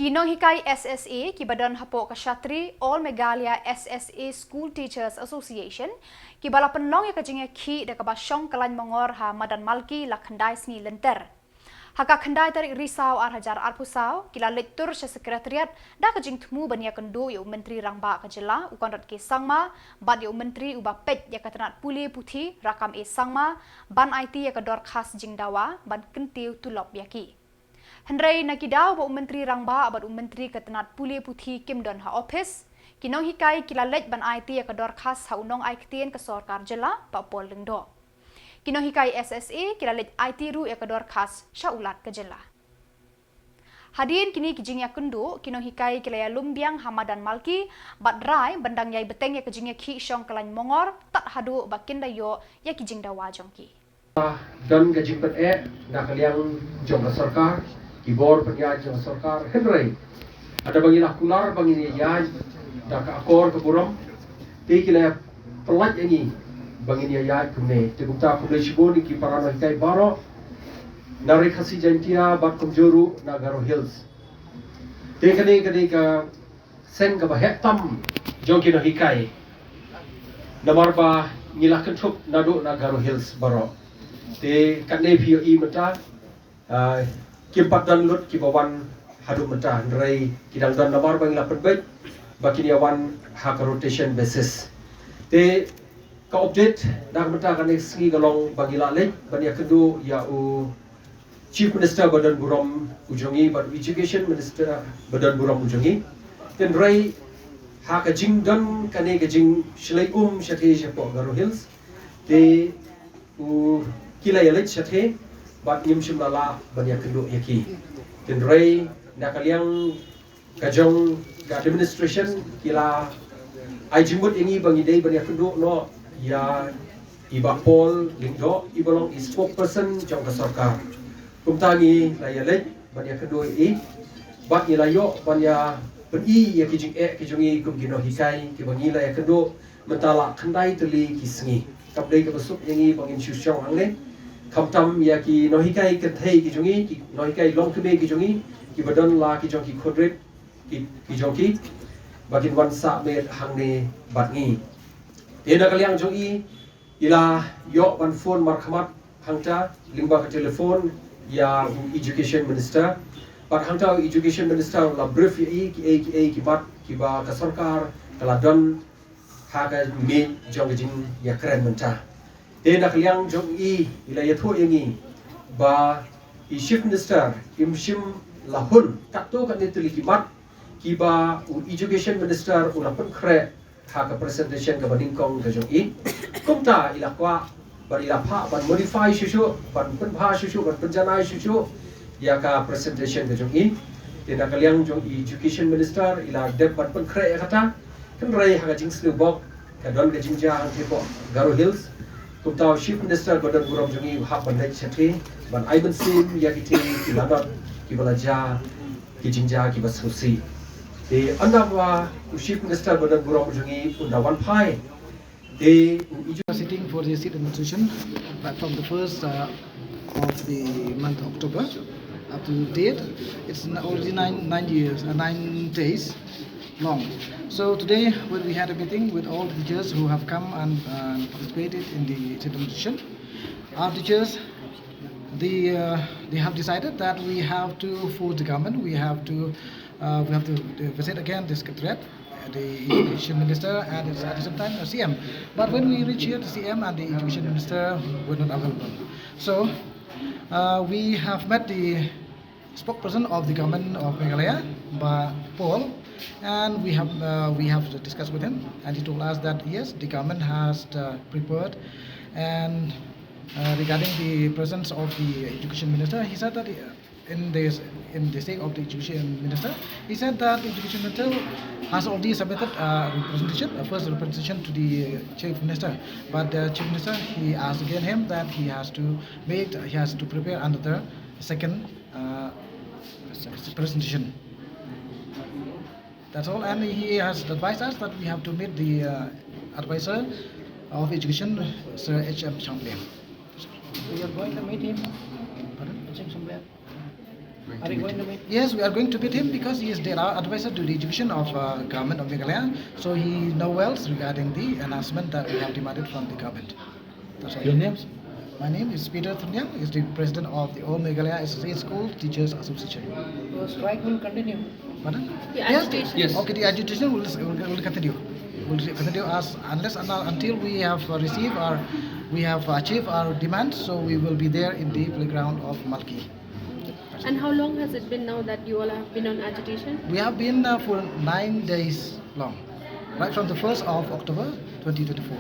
Nonghikai SSA, Badan Hapoh ka Shatri, All Meghalaya SSA School Teachers Association, bala pynlong Jingiakhih da kaba shong kyllain myngngor ha Madan Malki la khandai sngi lynter. Haka khandai tarik Risaw ar hajar arpusaw, Jingtur Sha Secretariat da jingthmu ban iakynduh myntri rangbah Jylla, Conrad Sangma, ban myntri uba peit tnad puli puthi Rakkam A Sangma, ban IT dor khas jingdawa, ban kentiu tulop yaki. Hendrai nakidaw ba myntri rangbah abad myntri tnad puli puthi kimdon ha office, Nonghikai leit ban IT dor khas ha unong Hadien ka sarkar Jylla pa Paul Lyngdoh. Nonghikai SSA leit IT ru dor khas Sha ulat ka Jylla. Hadien kini Jingiakhih Nonghikai lumbiang Madan Malki bat Rai bandang yai Bteng Jingiakhih shong kyllain myngngor tat hadu bakinda yo jingdawa jongki. Dan gaji pet nak kaliang jong sarkar kibor penjaj jong sarkar Henry ada bangilah kular bangini yaj dak akor keburam ti kila pelat ini bangini yaj kumne ti bukta kumne shiboni ki parana kai baro nari khasi jantia bat kumjuru nagaro hills ti kani ka sen ka bahetam jong ki Nonghikai namar ba ngilakan thup nadu nagaro hills baro te kanne pio I mata kimpat dan lut kibawan hadu mata rai kidang dan namar bang la perbait bakini awan hak rotation basis te ka update dak mata kanne sngi galong bangila leit ban iakynduh ya u chief minister badan buram ujongi but education minister badan buram ujongi ten rai hak jingdan kanne jing Shillong shatri hapoh garo hills te u kyllain leit shathe bat nyim shimlala ban iakynduh yaki ten rai nakaliang kajong administration kila ai jimut ingi bangi dei ban iakynduh no ya iba Paul Lyngdoh ibalong spokesperson jong ka sarkar kumtangi la ya leit ban iakynduh bat ni layo ban ya ban ya kijongi kum Nonghikai ki bangi la iakynduh mentala khandai teli ki sngi kapdei ka basuk yangi bangin shong angle kamtam ya ki Nonghikai kathei ki jongi ki Nonghikai long keme ki jongi ki badan la ki jong ki khodret ki jongki bagin wan sa me hangne batngi ena kaliang jongi ila yo ban phone markhamat hangta lingba ka telefon ya education minister bat hangta education minister la brief ki bat ki ba ka sarkar kala don haga me jong jing ya kren menta te nak liang jong ila yatho yangi ba chief minister imshim lahun takto kan itu likimat kiba education minister ulapun kre haka presentation ka baningkong ka jong kumta ila kwa ban ila pha ban modify shushu ban pha shushu ban janai shushu ya ka presentation ka jong te nak liang jong education minister ila dep ban pun kre kata kan rai haka jing snubok ka don ka jingja hapoh garo hills kumtaw chief minister badan buram jongi hak ban leit shatri ban aiban sim ya kiti ki ladot ki balaja ki jingja ki basusi te andawa chief minister badan buram jongi undawan phai te sitting for the state administration right from the first of the month October up to date. It's already 9 days long. So today when we had a meeting with all the teachers who have come and participated in the administration, our teachers they have decided that we have to force the government. We have to visit again the Secretariat, the education minister, and at the same time the CM. But when we reach here, the CM and the education minister were not available. So we have met the spokesperson of the government of Meghalaya, Paul, and we have discussed with him, and he told us that yes, the government has prepared. And regarding the presence of the education minister, he said that in the sake of the education minister, he said that the education minister has already submitted a first representation to the chief minister, but the chief minister, he asked again him that he has to prepare another second presentation. That's all, and he has advised us that we have to meet the advisor of education, Sir H.M. Champion. We are going to meet him. Pardon? H.M. Champion. Are you going to meet? Yes, we are going to meet him because he is the advisor to the education of government of Meghalaya. So he knows well regarding the announcement that we have demanded from the government. That's all. Your name? My name is Peter Thunyang. Is the president of the All Meghalaya SSA School Teachers Association. The strike will continue. Pardon? The Yes. agitation. Yes. Okay, the agitation will continue. Will continue as unless and until we have received or we have achieved our demands. So we will be there in the playground of Malki. And how long has it been now that you all have been on agitation? We have been for 9 days long, right from the 1st of October 2024.